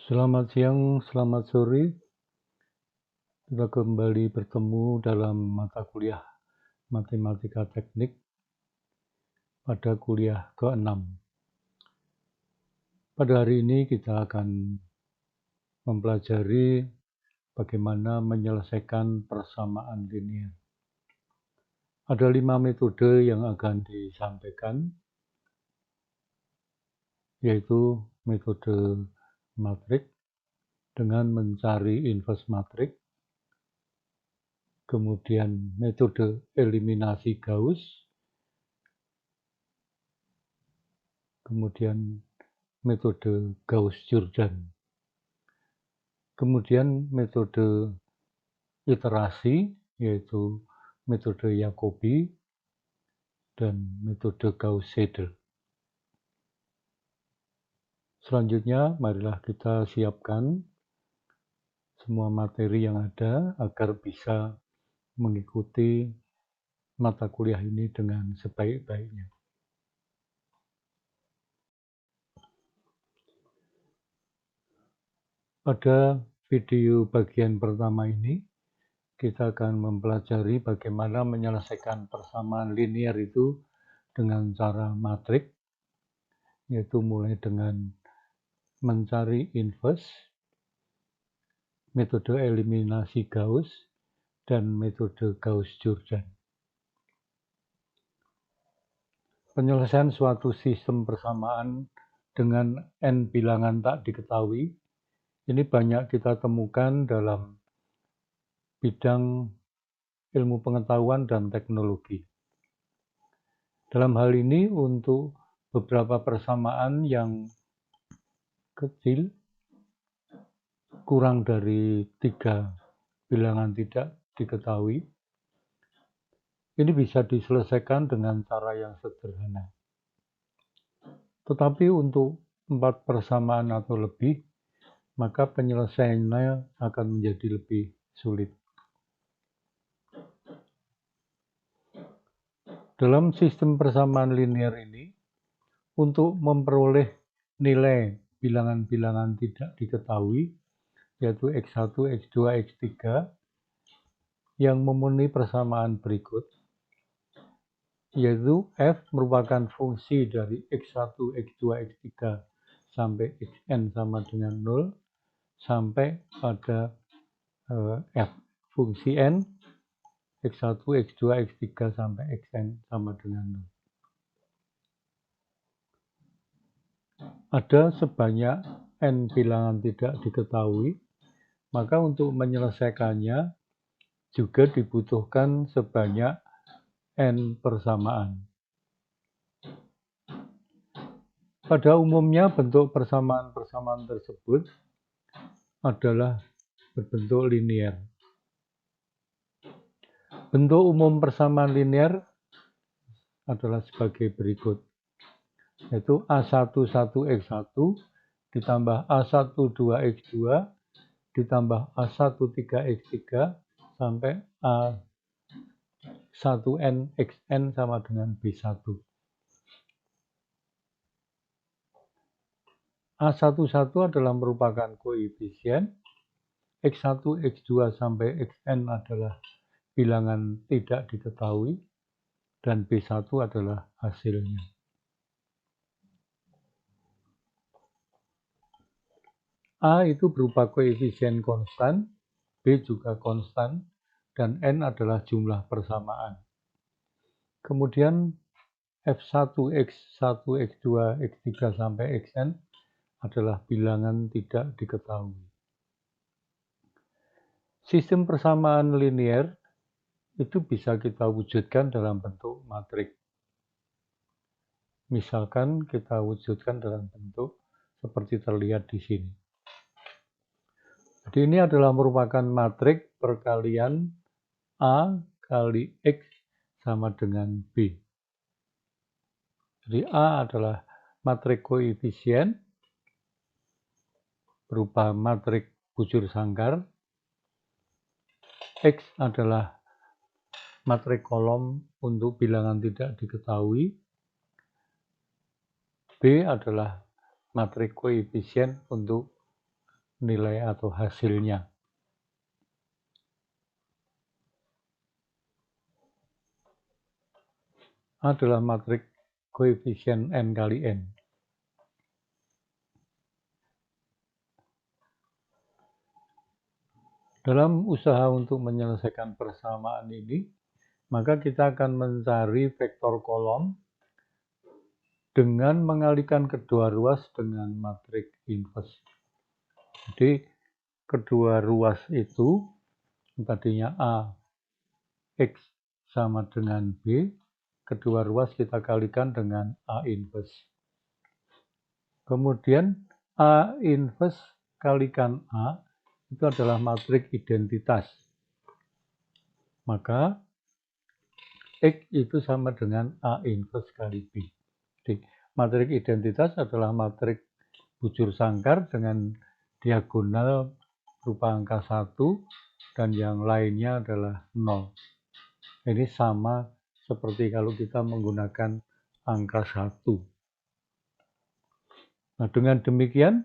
Selamat siang, selamat sore. Kita kembali bertemu dalam mata kuliah Matematika Teknik pada kuliah ke-6. Pada hari ini kita akan mempelajari bagaimana menyelesaikan persamaan linear. Ada 5 metode yang akan disampaikan, yaitu metode matrik dengan mencari inverse matrik, kemudian metode eliminasi Gauss, kemudian metode Gauss-Jordan, kemudian metode iterasi yaitu metode Jacobi dan metode Gauss-Seidel. Selanjutnya marilah kita siapkan semua materi yang ada agar bisa mengikuti mata kuliah ini dengan sebaik-baiknya. Pada video bagian pertama ini, kita akan mempelajari bagaimana menyelesaikan persamaan linear itu dengan cara matrik, yaitu mulai dengan mencari inverse, metode eliminasi Gauss, dan metode Gauss-Jordan. Penyelesaian suatu sistem persamaan dengan n bilangan tak diketahui, ini banyak kita temukan dalam bidang ilmu pengetahuan dan teknologi. Dalam hal ini untuk beberapa persamaan yang kecil, kurang dari 3 bilangan tidak diketahui, ini bisa diselesaikan dengan cara yang sederhana. Tetapi untuk 4 persamaan atau lebih, maka penyelesaiannya akan menjadi lebih sulit. Dalam sistem persamaan linear ini, untuk memperoleh nilai bilangan-bilangan tidak diketahui, yaitu X1, X2, X3, yang memenuhi persamaan berikut, yaitu F merupakan fungsi dari X1, X2, X3 sampai Xn sama dengan 0, sampai pada F fungsi N, X1, X2, X3 sampai Xn sama dengan 0. Ada sebanyak N bilangan tidak diketahui, maka untuk menyelesaikannya juga dibutuhkan sebanyak N persamaan. Pada umumnya bentuk persamaan-persamaan tersebut adalah berbentuk linear. Bentuk umum persamaan linear adalah sebagai berikut, yaitu A11X1 ditambah A12X2 ditambah A13X3 sampai A1nXn sama dengan B1. A11 adalah merupakan koefisien, X1, X2 sampai Xn adalah bilangan tidak diketahui, dan B1 adalah hasilnya. A itu berupa koefisien konstan, B juga konstan, dan N adalah jumlah persamaan. Kemudian F1, X1, X2, X3 sampai Xn adalah bilangan tidak diketahui. Sistem persamaan linear itu bisa kita wujudkan dalam bentuk matrik. Misalkan kita wujudkan dalam bentuk seperti terlihat di sini. Jadi ini adalah merupakan matrik perkalian A kali X sama dengan B. Jadi A adalah matrik koefisien berupa matrik bujur sangkar. X adalah matrik kolom untuk bilangan tidak diketahui. B adalah matrik koefisien untuk nilai atau hasilnya. A adalah matriks koefisien N kali N. Dalam usaha untuk menyelesaikan persamaan ini, maka kita akan mencari vektor kolom dengan mengalihkan kedua ruas dengan matriks inverse. Jadi kedua ruas itu tadinya A X sama dengan B, kedua ruas kita kalikan dengan A inverse. Kemudian A inverse kalikan A itu adalah matriks identitas. Maka X itu sama dengan A inverse kali B. Jadi, matriks identitas adalah matriks bujur sangkar dengan diagonal berupa angka 1 dan yang lainnya adalah 0. Ini sama seperti kalau kita menggunakan angka 1. Nah, dengan demikian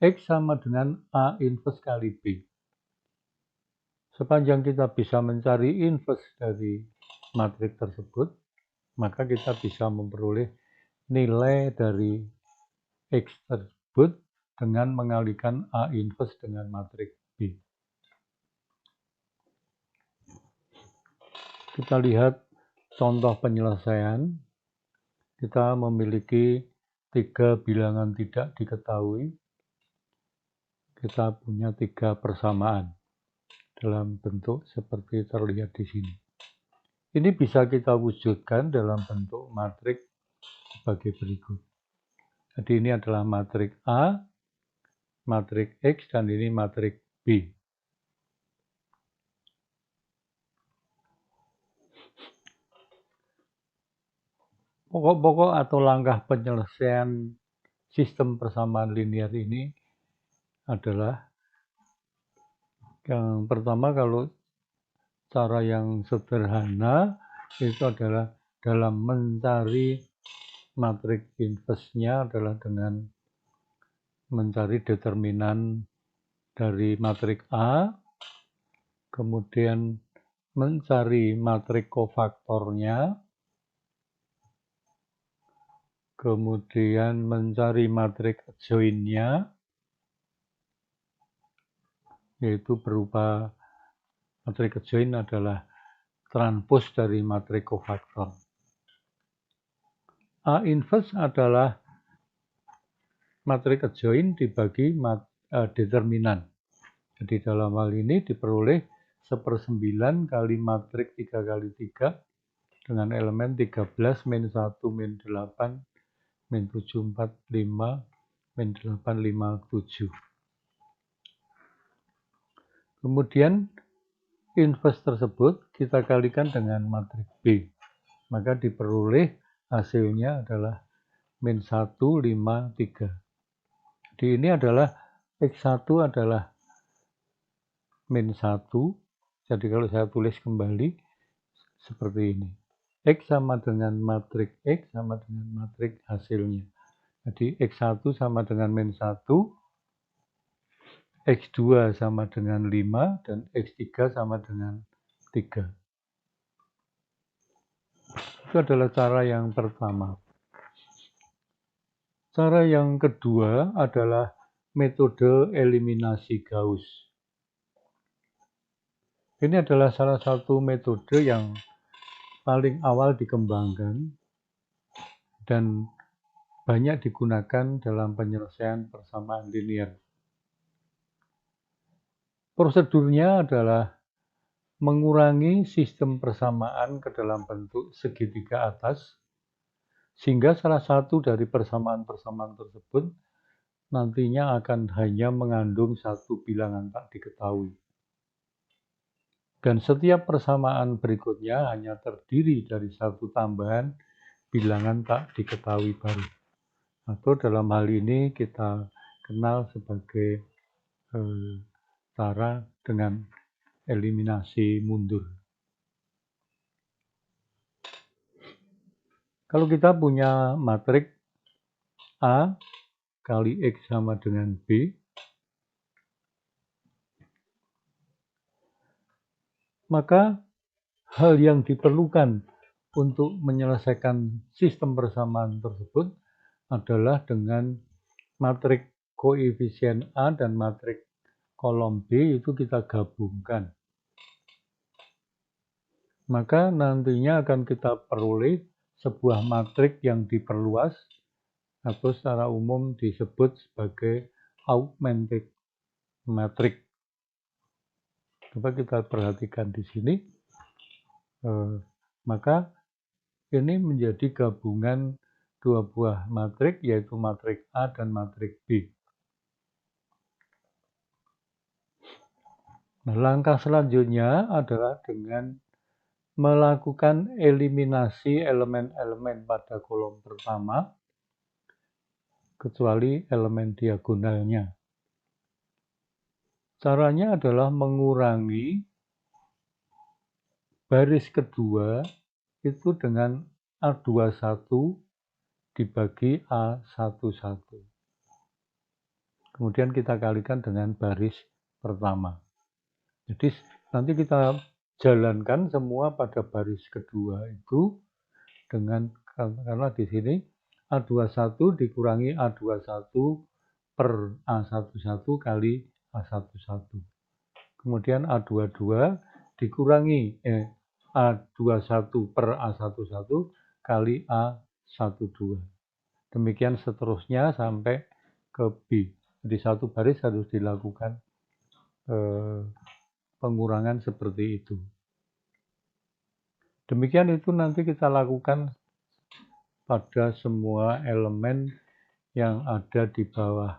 X sama dengan A inverse kali B. Sepanjang kita bisa mencari inverse dari matriks tersebut, maka kita bisa memperoleh nilai dari X tersebut dengan mengalihkan A inverse dengan matriks B. Kita lihat contoh penyelesaian. Kita memiliki 3 bilangan tidak diketahui. Kita punya 3 persamaan dalam bentuk seperti terlihat di sini. Ini bisa kita wujudkan dalam bentuk matriks sebagai berikut. Jadi ini adalah matriks A, matriks X, dan ini matriks B. Pokok-pokok atau langkah penyelesaian sistem persamaan linear ini adalah yang pertama, kalau cara yang sederhana itu adalah dalam mencari matriks inverse-nya adalah dengan mencari determinan dari matriks A, kemudian mencari matriks kofaktornya, kemudian mencari matriks adjoint-nya, yaitu berupa matriks adjoint adalah transpos dari matriks kofaktor. A inverse adalah matriks adjoint dibagi determinan. Jadi dalam hal ini diperoleh 1/9 kali matriks 3 kali 3 dengan elemen 13, min 1, min 8, min 7, 4, 5, min 8, 5, 7. Kemudian inverse tersebut kita kalikan dengan matriks B. Maka diperoleh hasilnya adalah min 1, 5, 3. Jadi ini adalah X1 adalah min 1. Jadi kalau saya tulis kembali seperti ini. X sama dengan matriks X sama dengan matriks hasilnya. Jadi X1 sama dengan min 1, X2 sama dengan 5, dan X3 sama dengan 3. Itu adalah cara yang pertama. Cara yang kedua adalah metode eliminasi Gauss. Ini adalah salah satu metode yang paling awal dikembangkan dan banyak digunakan dalam penyelesaian persamaan linear. Prosedurnya adalah mengurangi sistem persamaan ke dalam bentuk segitiga atas, sehingga salah satu dari persamaan-persamaan tersebut nantinya akan hanya mengandung satu bilangan tak diketahui. Dan setiap persamaan berikutnya hanya terdiri dari satu tambahan bilangan tak diketahui baru. Atau dalam hal ini kita kenal sebagai cara dengan eliminasi mundur. Kalau kita punya matriks A kali X sama dengan B, Maka hal yang diperlukan untuk menyelesaikan sistem persamaan tersebut adalah dengan matrik koefisien A dan matrik kolom B itu kita gabungkan. Maka nantinya akan kita peroleh sebuah matrik yang diperluas atau secara umum disebut sebagai augmented matrix. Coba kita perhatikan di sini. Maka ini menjadi gabungan dua buah matrik, yaitu matrik A dan matrik B. Nah, langkah selanjutnya adalah dengan melakukan eliminasi elemen-elemen pada kolom pertama, kecuali elemen diagonalnya. Caranya adalah mengurangi baris kedua itu dengan A21 dibagi A11. Kemudian kita kalikan dengan baris pertama. Jadi nanti kita jalankan semua pada baris kedua itu dengan, karena di sini A21 dikurangi A21 per A11 kali A11. Kemudian A22 dikurangi A21 per A11 kali A12. Demikian seterusnya sampai ke B. Jadi satu baris harus dilakukan pengurangan seperti itu. Demikian itu nanti kita lakukan pada semua elemen yang ada di bawah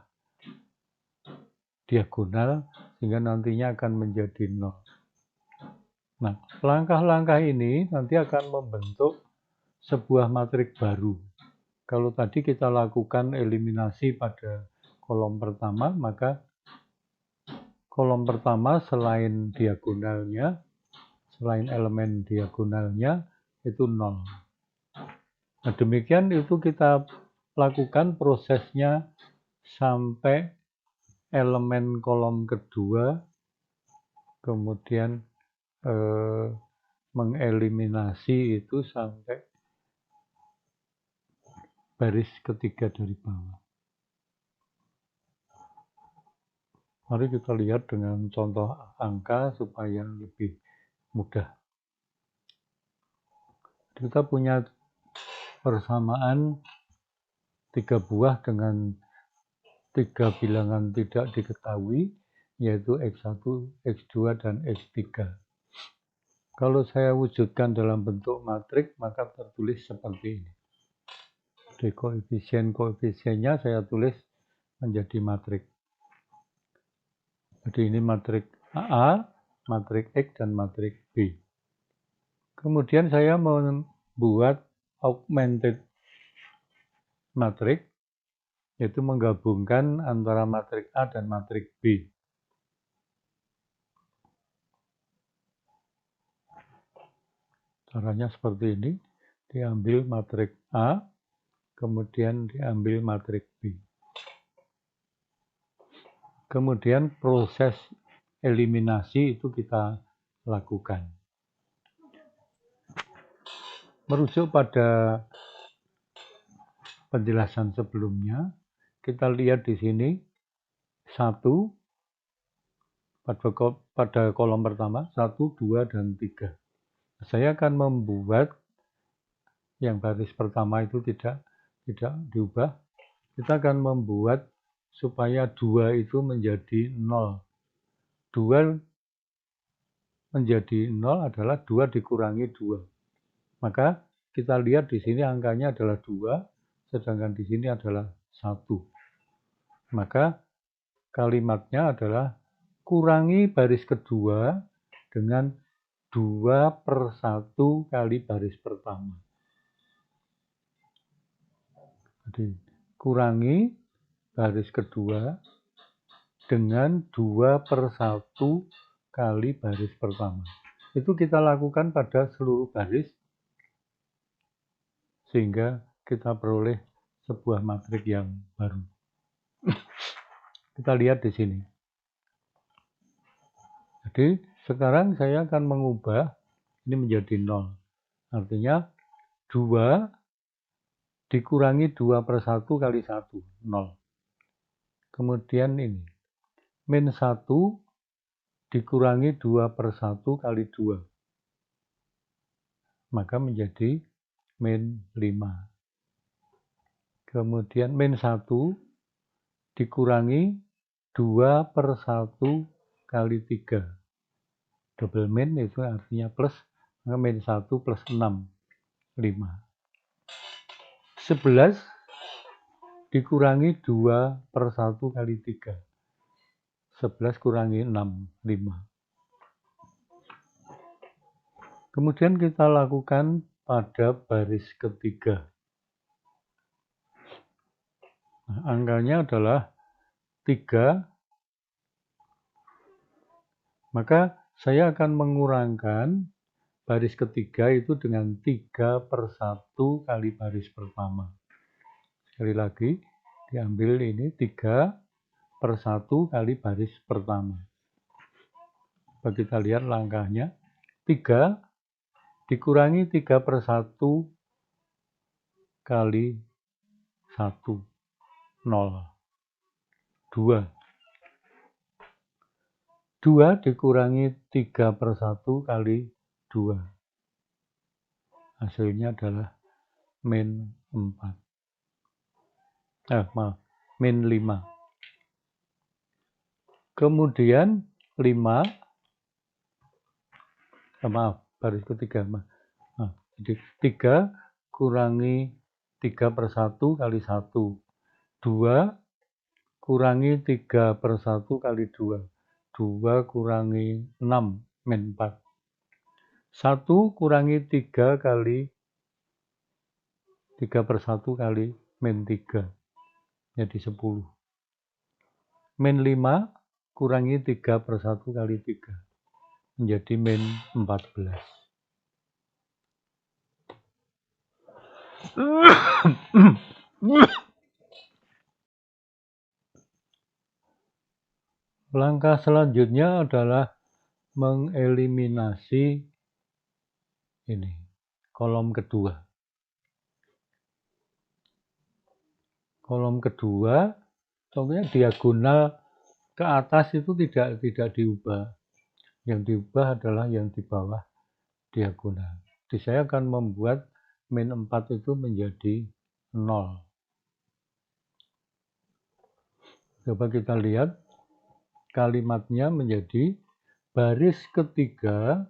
diagonal, sehingga nantinya akan menjadi 0. Nah, langkah-langkah ini nanti akan membentuk sebuah matrik baru. Kalau tadi kita lakukan eliminasi pada kolom pertama, maka kolom pertama selain diagonalnya, selain elemen diagonalnya itu 0. Nah, demikian itu kita lakukan prosesnya sampai elemen kolom kedua, kemudian mengeliminasi itu sampai baris ketiga dari bawah. Mari kita lihat dengan contoh angka supaya lebih mudah. Kita punya persamaan 3 buah dengan 3 bilangan tidak diketahui, yaitu X1, X2, dan X3. Kalau saya wujudkan dalam bentuk matrik, maka tertulis seperti ini. Di koefisien-koefisiennya saya tulis menjadi matrik. Jadi ini matrik A, matrik X, dan matrik B. Kemudian saya membuat augmented matrix, yaitu menggabungkan antara matrik A dan matrik B. Caranya seperti ini, diambil matrik A, kemudian diambil matrik B. Kemudian proses eliminasi itu kita lakukan. Merujuk pada penjelasan sebelumnya, kita lihat di sini 1 pada kolom pertama, 1, 2, dan 3. Saya akan membuat yang baris pertama itu tidak diubah. Kita akan membuat supaya 2 itu menjadi 0. 2 menjadi 0 adalah 2 dikurangi 2. Maka kita lihat di sini angkanya adalah 2, sedangkan di sini adalah 1. Maka kalimatnya adalah kurangi baris kedua dengan 2/1 kali baris pertama. Jadi kurangi baris kedua dengan 2/1 kali baris pertama. Itu kita lakukan pada seluruh baris, sehingga kita peroleh sebuah matrik yang baru. Kita lihat di sini. Jadi Sekarang saya akan mengubah ini menjadi 0. Artinya 2 dikurangi 2 per 1 kali 1, 0. Kemudian ini, min 1 dikurangi 2 per 1 kali 2. Maka menjadi min 5. Kemudian min 1 dikurangi 2 per 1 kali 3. Double min itu artinya plus, maka min 1 plus 6, 5. 11 dikurangi 2 per 1 kali 3. 11 kurangi 6, 5. Kemudian kita lakukan pada baris ketiga. Nah, angkanya adalah 3. Maka saya akan mengurangkan baris ketiga itu dengan 3 per 1 kali baris pertama. Sekali lagi, diambil ini 3 per 1 kali baris pertama. Coba kita lihat langkahnya. 3 dikurangi 3 per 1 kali 1, 0. 2. 2 dikurangi 3 per 1 kali 2. Hasilnya adalah min 4. Min 5. Kemudian 5, baris ketiga. Jadi 3 kurangi 3 per 1 kali 1. 2 kurangi 3 per 1 kali 2. 2 kurangi 6, min 4. 1 kurangi 3 kali 3 per 1 kali min 3. Jadi 10. Min 5 kurangi 3 per 1 kali 3. Menjadi min 14. Langkah selanjutnya adalah mengeliminasi ini, kolom kedua. Kolom kedua, contohnya diagonal ke atas itu tidak diubah. Yang diubah adalah yang di bawah diagonal. Jadi saya akan membuat min 4 itu menjadi 0. Coba kita lihat kalimatnya menjadi baris ketiga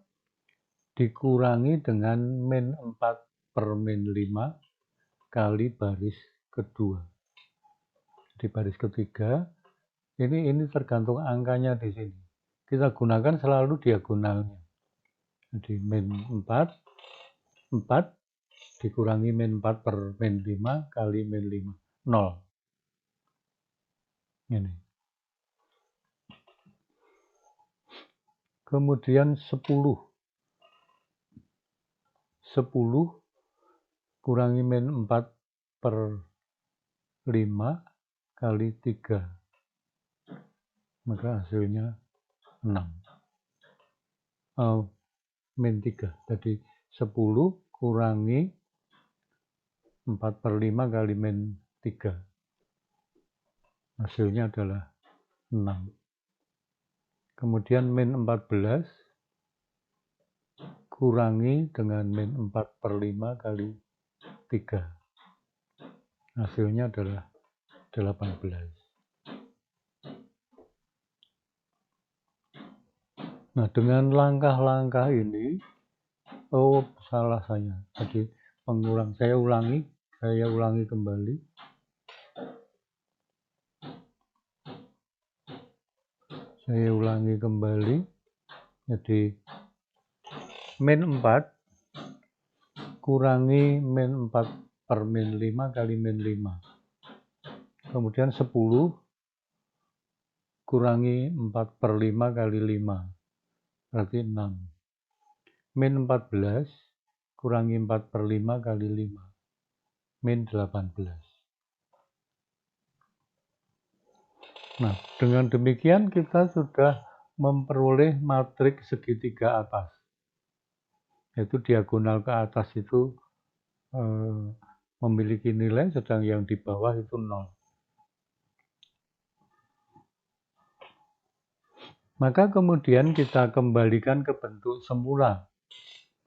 dikurangi dengan min 4 per min 5 kali baris kedua. Di baris ketiga, ini tergantung angkanya di sini. Kita gunakan selalu diagonalnya. Jadi min 4 dikurangi min 4 per min 5 kali min 5, 0. Ini. Kemudian 10 kurangi min 4 per 5 kali 3. Maka hasilnya 6. Min 3. Jadi 10 kurangi 4 per 5 kali min 3. Hasilnya adalah 6. Kemudian min 14 kurangi dengan min 4 per 5 kali 3. Hasilnya adalah 18. Nah, dengan langkah-langkah ini, salah saya. Jadi saya ulangi kembali. Saya ulangi kembali. Jadi min 4 kurangi min 4 per min 5 kali min 5. Kemudian 10 kurangi 4 per 5 kali 5. Berarti 6. Min 14 kurangi 4 per 5 kali 5. Min 18. Nah, dengan demikian kita sudah memperoleh matriks segitiga atas. Yaitu diagonal ke atas itu memiliki nilai, sedang yang di bawah itu 0. Maka kemudian kita kembalikan ke bentuk semula.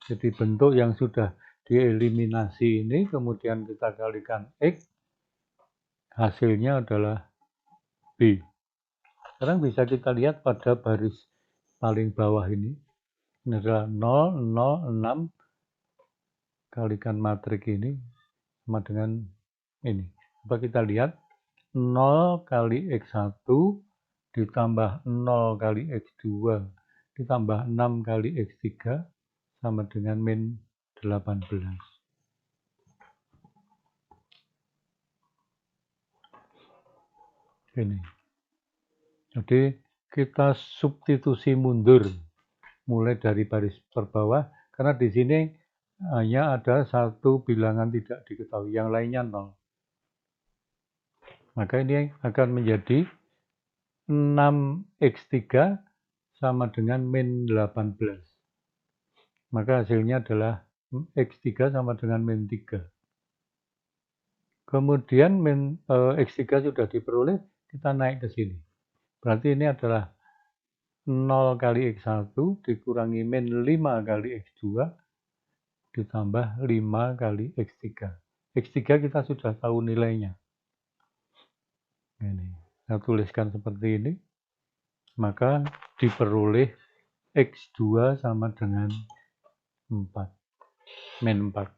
Jadi bentuk yang sudah dieliminasi ini kemudian kita kalikan X, hasilnya adalah B. Sekarang bisa kita lihat pada baris paling bawah ini adalah 0, 0, 6, kalikan matrik ini sama dengan ini. Coba kita lihat 0 kali X1 ditambah 0 kali X2 ditambah 6 kali X3 sama dengan min 18. Ini. Jadi kita substitusi mundur mulai dari baris terbawah karena di sini hanya ada satu bilangan tidak diketahui, yang lainnya 0. Maka ini akan menjadi 6x3 sama dengan min 18. Maka hasilnya adalah x3 sama dengan min 3. Kemudian x3 sudah diperoleh, kita naik ke sini. Berarti ini adalah 0 kali x1 dikurangi min 5 kali x2 ditambah 5 kali x3. x3 kita sudah tahu nilainya. Ini. Saya tuliskan seperti ini. Maka diperoleh X2 sama dengan 4, min 4.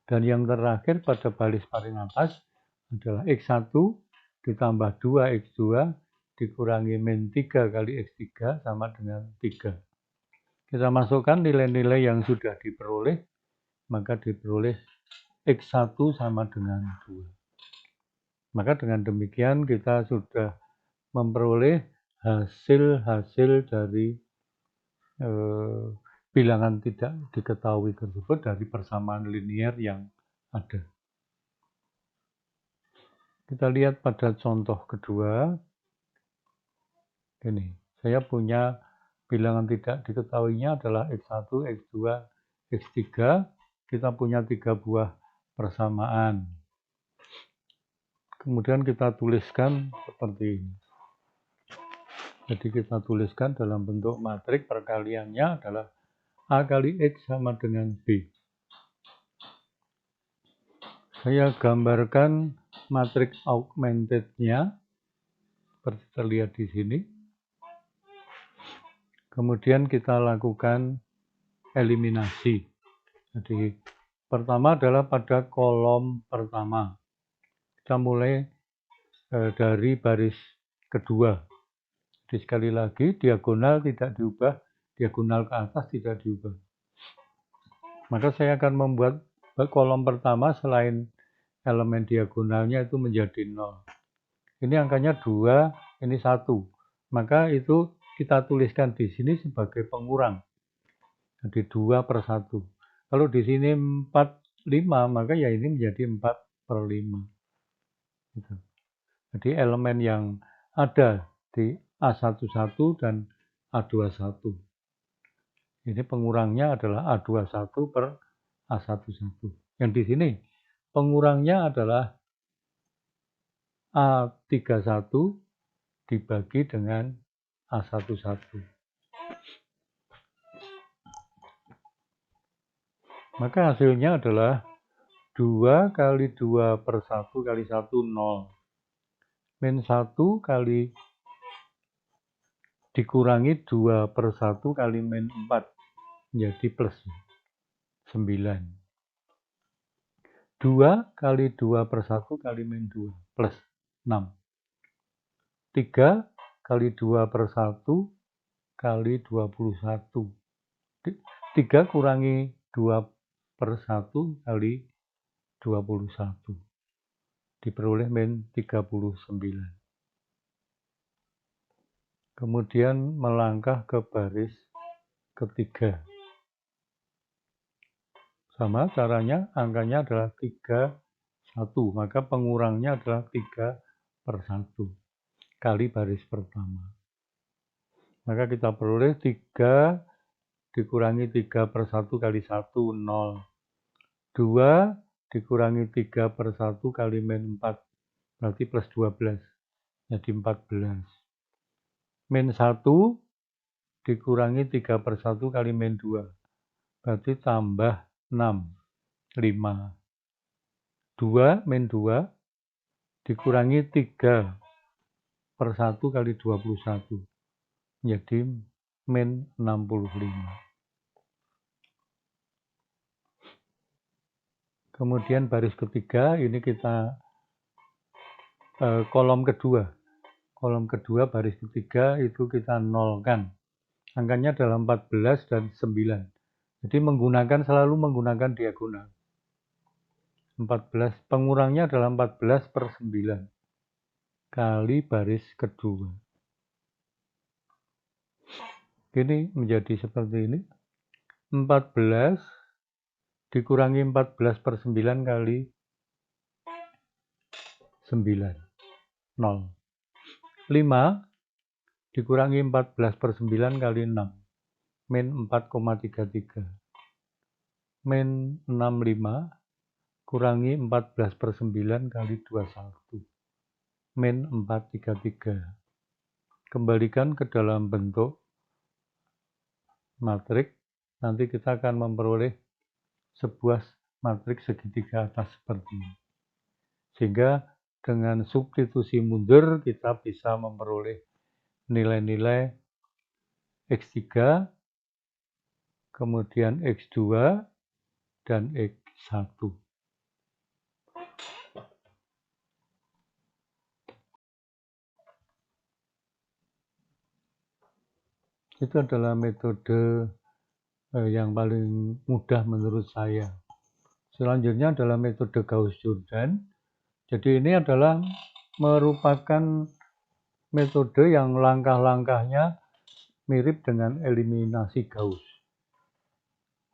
Dan yang terakhir pada baris paling atas adalah X1 ditambah 2X2 dikurangi min 3 kali X3 sama dengan 3. Kita masukkan nilai-nilai yang sudah diperoleh, maka diperoleh X1 sama dengan 2. Maka dengan demikian kita sudah memperoleh hasil-hasil dari bilangan tidak diketahui tersebut dari persamaan linier yang ada. Kita lihat pada contoh kedua. Ini, saya punya bilangan tidak diketahuinya adalah X1, X2, X3. Kita punya 3 buah persamaan. Kemudian kita tuliskan seperti ini. Jadi kita tuliskan dalam bentuk matrik perkaliannya adalah A kali X sama dengan B. Saya gambarkan matriks augmented-nya seperti terlihat di sini. Kemudian kita lakukan eliminasi. Jadi pertama adalah pada kolom pertama. Kita mulai dari baris kedua. Jadi sekali lagi diagonal tidak diubah, diagonal ke atas tidak diubah. Maka saya akan membuat kolom pertama selain elemen diagonalnya itu menjadi 0. Ini angkanya 2, ini 1. Maka itu kita tuliskan di sini sebagai pengurang. Jadi 2 per 1. Kalau di sini 4, 5, maka ya ini menjadi 4 per 5. Gitu. Jadi elemen yang ada di A11 dan A21. Ini pengurangnya adalah A21 per A11. Yang di sini pengurangnya adalah A31 dibagi dengan A11. Maka hasilnya adalah 2 kali 2 per 1 kali 1, 0. Min 1 kali dikurangi 2 per 1 kali min 4 menjadi plus 9. 2 kali 2 per 1 kali min 2 plus 6. 3 kali 2 per 1 kali 21. 3 kurangi 2 per 1 kali 21. Diperoleh min 39. Kemudian melangkah ke baris ketiga. Sama caranya, angkanya adalah 3, 1. Maka pengurangnya adalah 3 per 1. kali baris pertama. Maka kita peroleh 3 dikurangi 3/1 kali 1, 0. 2 dikurangi 3/1 kali min 4, berarti plus 12, jadi 14. Min 1 dikurangi 3/1 kali min 2, berarti tambah 6, 5. 2 min 2 dikurangi 3/1 kali 21, jadi min 65. Kemudian baris ketiga, ini kita kolom kedua. Kolom kedua baris ketiga itu kita nolkan. Angkanya adalah 14 dan 9. Jadi selalu menggunakan diagonal. 14, pengurangnya adalah 14/9 kali baris kedua. Ini menjadi seperti ini. 14 dikurangi 14/9 kali 9, 0. 5 dikurangi 14/9 kali 6, min 4,33. Min 65 kurangi 14/9 kali 21, min 433. Kembalikan ke dalam bentuk matriks, nanti kita akan memperoleh sebuah matriks segitiga atas seperti ini. Sehingga dengan substitusi mundur kita bisa memperoleh nilai-nilai X3, kemudian X2, dan X1. Itu adalah metode yang paling mudah menurut saya. Selanjutnya adalah metode Gauss-Jordan. Jadi ini adalah merupakan metode yang langkah-langkahnya mirip dengan eliminasi Gauss.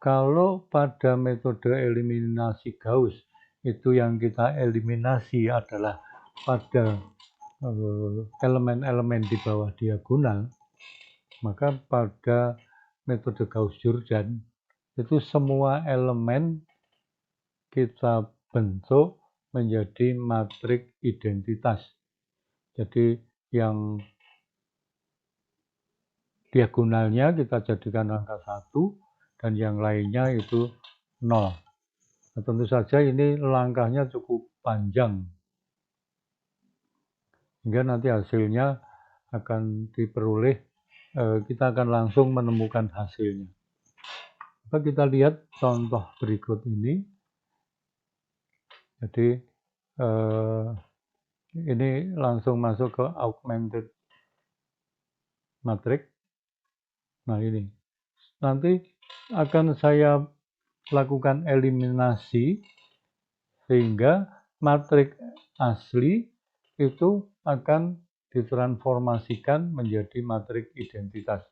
Kalau pada metode eliminasi Gauss, itu yang kita eliminasi adalah pada elemen-elemen di bawah diagonal, maka pada metode Gauss-Jordan itu semua elemen kita bentuk menjadi matriks identitas. Jadi yang diagonalnya kita jadikan angka 1 dan yang lainnya itu 0. Nah, tentu saja ini langkahnya cukup panjang. Hingga nanti hasilnya akan diperoleh, kita akan langsung menemukan hasilnya. Maka kita lihat contoh berikut ini. Jadi ini langsung masuk ke augmented matrix. Nah ini, nanti akan saya lakukan eliminasi sehingga matriks asli itu akan ditransformasikan menjadi matriks identitas.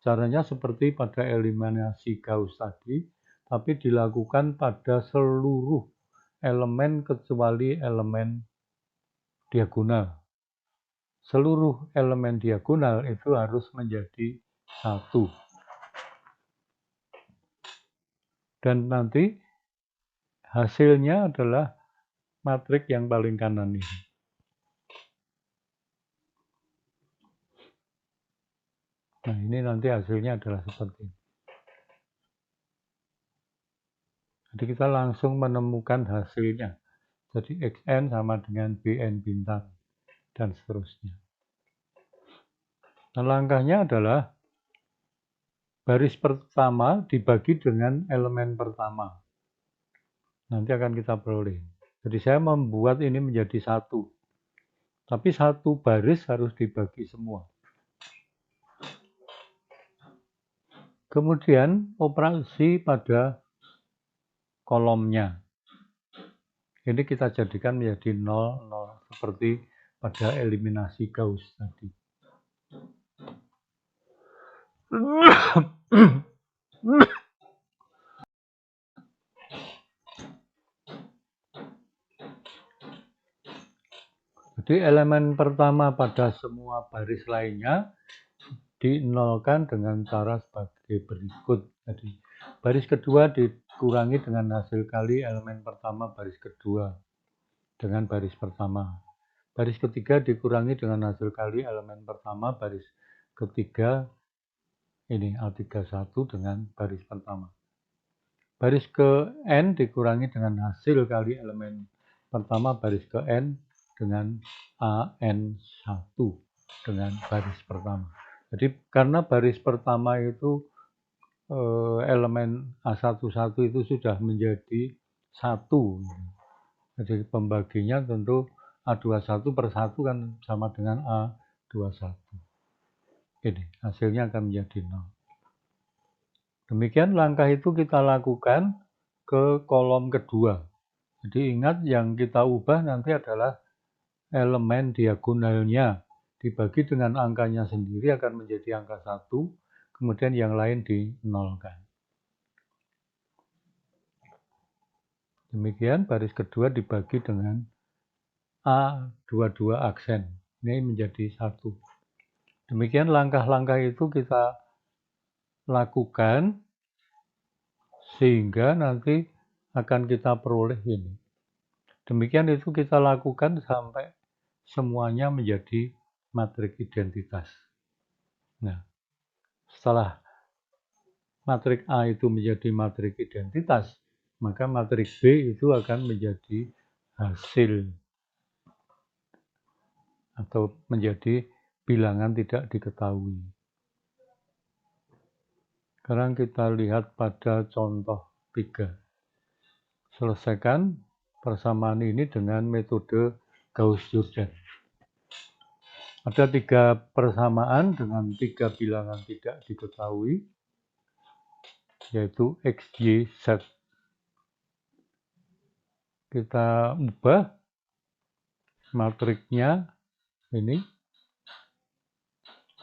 Caranya seperti pada eliminasi Gauss tadi, tapi dilakukan pada seluruh elemen kecuali elemen diagonal. Seluruh elemen diagonal itu harus menjadi 1. Dan nanti hasilnya adalah matriks yang paling kanan ini. Nah, ini nanti hasilnya adalah seperti ini. Jadi kita langsung menemukan hasilnya. Jadi Xn sama dengan Bn bintang, dan seterusnya. Nah, langkahnya adalah baris pertama dibagi dengan elemen pertama. Nanti akan kita peroleh. Jadi saya membuat ini menjadi 1. Tapi 1 baris harus dibagi semua. Kemudian operasi pada kolomnya. Ini kita jadikan menjadi 0, 0. Seperti pada eliminasi Gauss tadi. Jadi elemen pertama pada semua baris lainnya dinolkan dengan cara sebagai berikut. Jadi baris kedua dikurangi dengan hasil kali elemen pertama baris kedua dengan baris pertama. Baris ketiga dikurangi dengan hasil kali elemen pertama baris ketiga ini A31 dengan baris pertama. Baris ke N dikurangi dengan hasil kali elemen pertama baris ke N dengan AN1 dengan baris pertama. Jadi karena baris pertama itu elemen A11 itu sudah menjadi 1. Jadi pembaginya tentu A21 per 1 kan sama dengan A21. Ini hasilnya akan menjadi 0. Demikian langkah itu kita lakukan ke kolom kedua. Jadi ingat yang kita ubah nanti adalah elemen diagonalnya. Dibagi dengan angkanya sendiri akan menjadi angka 1, kemudian yang lain dinolkan. Demikian baris kedua dibagi dengan A22 aksen. Ini menjadi 1. Demikian langkah-langkah itu kita lakukan sehingga nanti akan kita peroleh ini. Demikian itu kita lakukan sampai semuanya menjadi matriks identitas. Nah, setelah matriks A itu menjadi matriks identitas, maka matriks B itu akan menjadi hasil atau menjadi bilangan tidak diketahui. Sekarang kita lihat pada contoh 3. Selesaikan persamaan ini dengan metode Gauss-Jordan. Ada 3 persamaan dengan 3 bilangan tidak diketahui, yaitu X, Y, Z. Kita ubah matriksnya ini,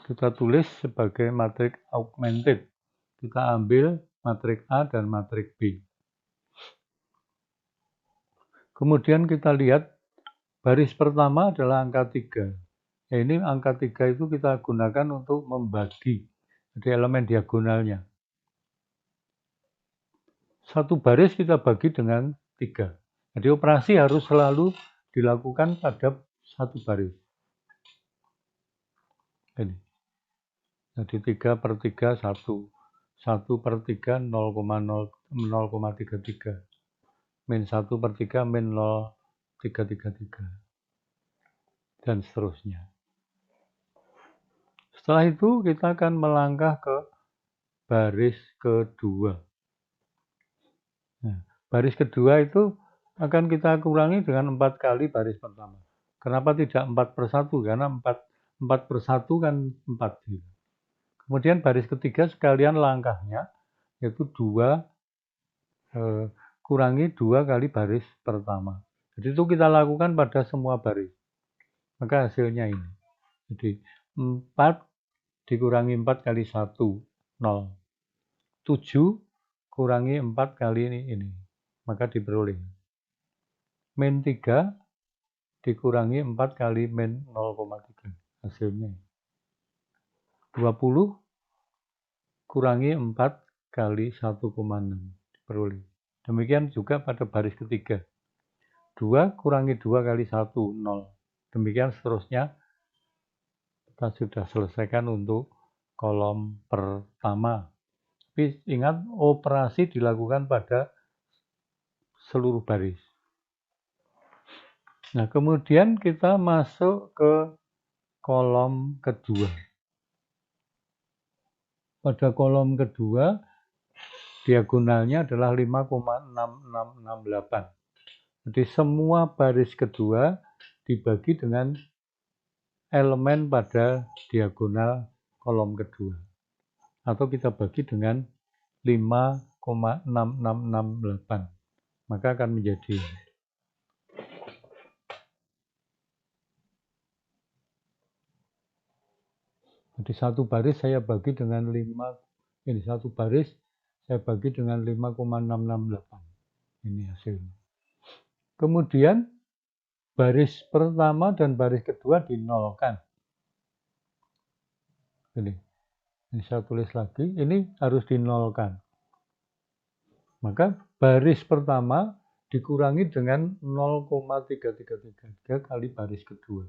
kita tulis sebagai matriks augmented. Kita ambil matriks A dan matriks B. Kemudian kita lihat baris pertama adalah angka 3. Ini angka 3 itu kita gunakan untuk membagi, jadi elemen diagonalnya. Satu baris kita bagi dengan 3. Jadi operasi harus selalu dilakukan pada satu baris. Ini. Jadi 3 per 3, 1. 1 per 3, 0,33. Min 1 per 3, min 0,333. Dan seterusnya. Setelah itu kita akan melangkah ke baris kedua. Nah, baris kedua itu akan kita kurangi dengan 4 kali baris pertama. Kenapa tidak 4 per 1? Karena 4 per 1 kan 4. Kemudian baris ketiga sekalian langkahnya, yaitu 2 kurangi 2 kali baris pertama. Jadi itu kita lakukan pada semua baris. Maka hasilnya ini. Jadi 4 dikurangi 4 kali 1, 0. 7 kurangi 4 kali ini. Maka diperoleh. Min 3 dikurangi 4 kali min 0,3. Hasilnya 20 kurangi 4 kali 1,6. Diperoleh. Demikian juga pada baris ketiga. 2 kurangi 2 kali 1, 0. Demikian seterusnya. Kita sudah selesaikan untuk kolom pertama. Tapi ingat, operasi dilakukan pada seluruh baris. Nah, kemudian kita masuk ke kolom kedua. Pada kolom kedua, diagonalnya adalah 5,6668. Jadi semua baris kedua dibagi dengan elemen pada diagonal kolom kedua. Atau kita bagi dengan 5,6668. Maka akan menjadi jadi satu baris saya bagi dengan 5, ini satu baris saya bagi dengan 5,668. Ini hasilnya. Kemudian baris pertama dan baris kedua dinolkan. Ini saya tulis lagi, ini harus dinolkan. Maka baris pertama dikurangi dengan 0,3333 kali baris kedua.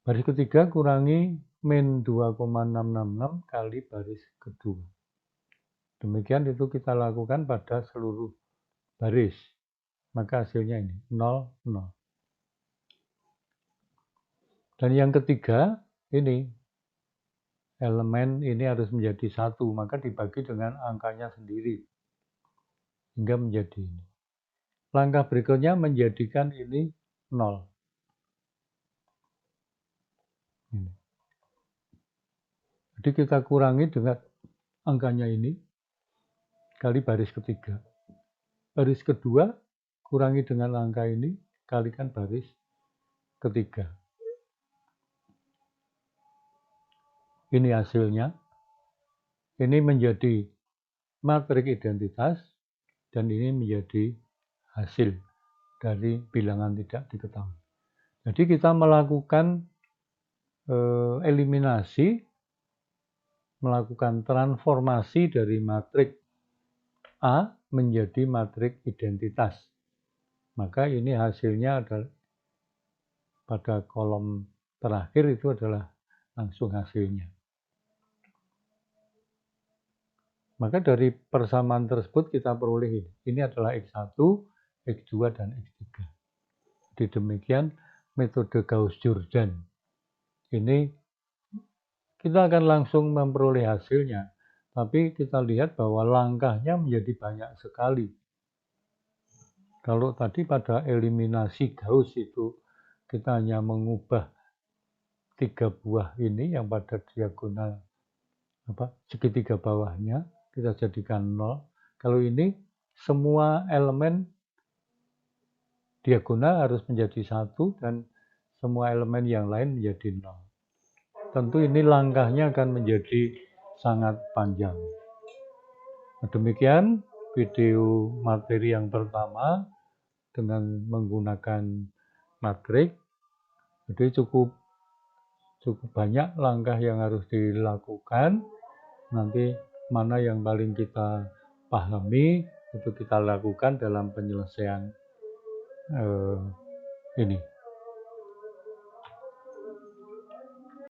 Baris ketiga kurangi min 2,666 kali baris kedua. Demikian itu kita lakukan pada seluruh baris. Maka hasilnya ini 0, 0. Dan yang ketiga, ini elemen ini harus menjadi 1, maka dibagi dengan angkanya sendiri. Hingga menjadi ini. Langkah berikutnya menjadikan ini 0. Ini. Jadi kita kurangi dengan angkanya ini kali baris ketiga. Baris kedua kurangi dengan angka ini kalikan baris ketiga. Ini hasilnya. Ini menjadi matriks identitas dan ini menjadi hasil dari bilangan tidak diketahui. Jadi kita melakukan eliminasi, melakukan transformasi dari matriks A menjadi matriks identitas. Maka ini hasilnya adalah pada kolom terakhir itu adalah langsung hasilnya. Maka dari persamaan tersebut kita peroleh ini. Ini adalah X1, X2, dan X3. Jadi demikian metode Gauss-Jordan. Ini kita akan langsung memperoleh hasilnya. Tapi kita lihat bahwa langkahnya menjadi banyak sekali. Kalau tadi pada eliminasi Gauss itu kita hanya mengubah 3 buah ini yang pada diagonal segitiga bawahnya kita jadikan 0. Kalau ini semua elemen diagonal harus menjadi 1 dan semua elemen yang lain menjadi 0. Tentu ini langkahnya akan menjadi sangat panjang. Nah, demikian video materi yang pertama dengan menggunakan matriks. Jadi cukup banyak langkah yang harus dilakukan. Nanti mana yang paling kita pahami itu kita lakukan dalam penyelesaian ini.